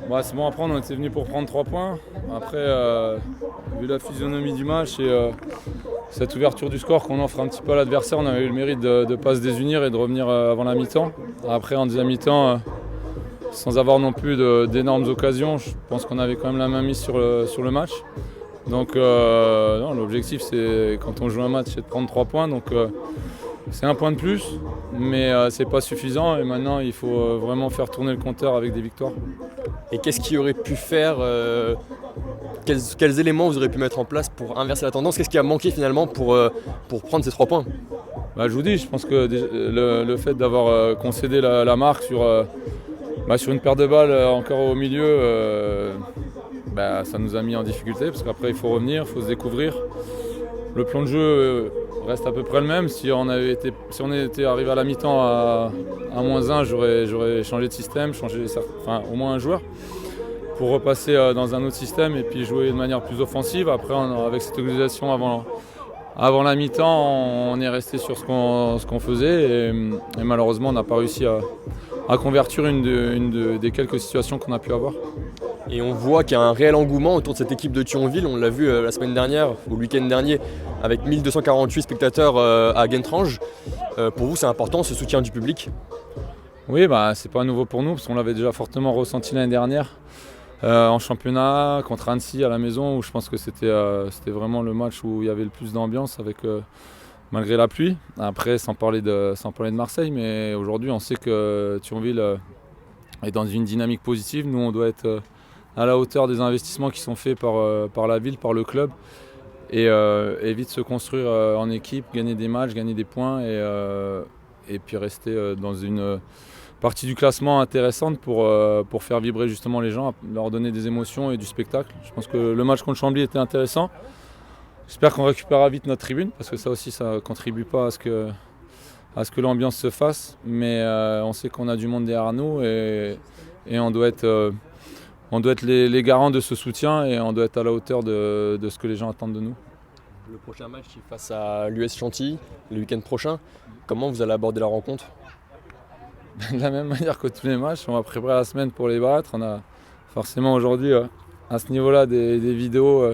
Bah, c'est bon à prendre, on était venu pour prendre 3 points. Après, vu la physionomie du match et cette ouverture du score qu'on offre un petit peu à l'adversaire, on avait eu le mérite de ne pas se désunir et de revenir avant la mi-temps. Après, en deuxième mi-temps, sans avoir non plus d'énormes occasions, je pense qu'on avait quand même la main mise sur le match. Donc non, l'objectif, c'est quand on joue un match, c'est de prendre 3 points. Donc c'est un point de plus, mais c'est pas suffisant. Et maintenant, il faut vraiment faire tourner le compteur avec des victoires. Et qu'est-ce qui aurait pu faire quels éléments vous aurez pu mettre en place pour inverser la tendance? Qu'est-ce qui a manqué finalement pour prendre ces 3 points? Bah, je vous dis, je pense que le fait d'avoir concédé la marque sur une paire de balles encore au milieu, ça nous a mis en difficulté parce qu'après il faut revenir, il faut se découvrir. Le plan de jeu reste à peu près le même. Si on était arrivé à la mi-temps à -1, j'aurais changé de système, au moins un joueur, pour repasser dans un autre système et puis jouer de manière plus offensive. Après, avec cette organisation avant la mi-temps, on est resté sur ce qu'on faisait et malheureusement on n'a pas réussi à convertir une des quelques situations qu'on a pu avoir. Et on voit qu'il y a un réel engouement autour de cette équipe de Thionville. On l'a vu la semaine dernière, ou le week-end dernier, avec 1248 spectateurs à Guentrange. Pour vous, c'est important ce soutien du public? Oui, c'est pas nouveau pour nous parce qu'on l'avait déjà fortement ressenti l'année dernière en championnat contre Annecy à la maison, où je pense que c'était vraiment le match où il y avait le plus d'ambiance malgré la pluie. Après, sans parler de Marseille, mais aujourd'hui on sait que Thionville est dans une dynamique positive. Nous, on doit être à la hauteur des investissements qui sont faits par la ville, par le club, et vite se construire en équipe, gagner des matchs, gagner des points et puis rester dans une partie du classement intéressante pour faire vibrer justement les gens, leur donner des émotions et du spectacle. Je pense que le match contre Chambly était intéressant. J'espère qu'on récupérera vite notre tribune parce que ça aussi, ça ne contribue pas à ce que l'ambiance se fasse. Mais on sait qu'on a du monde derrière nous et on doit être les garants de ce soutien et on doit être à la hauteur de ce que les gens attendent de nous. Le prochain match est face à l'US Chantilly, le week-end prochain. Comment vous allez aborder la rencontre? De la même manière que tous les matchs, on va préparer la semaine pour les battre. On a forcément aujourd'hui à ce niveau-là des vidéos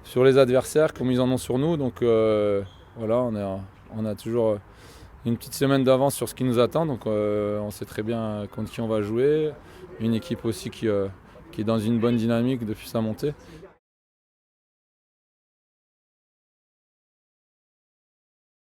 sur les adversaires comme ils en ont sur nous. Donc voilà, on a toujours une petite semaine d'avance sur ce qui nous attend. Donc on sait très bien contre qui on va jouer. Une équipe aussi qui est dans une bonne dynamique depuis sa montée.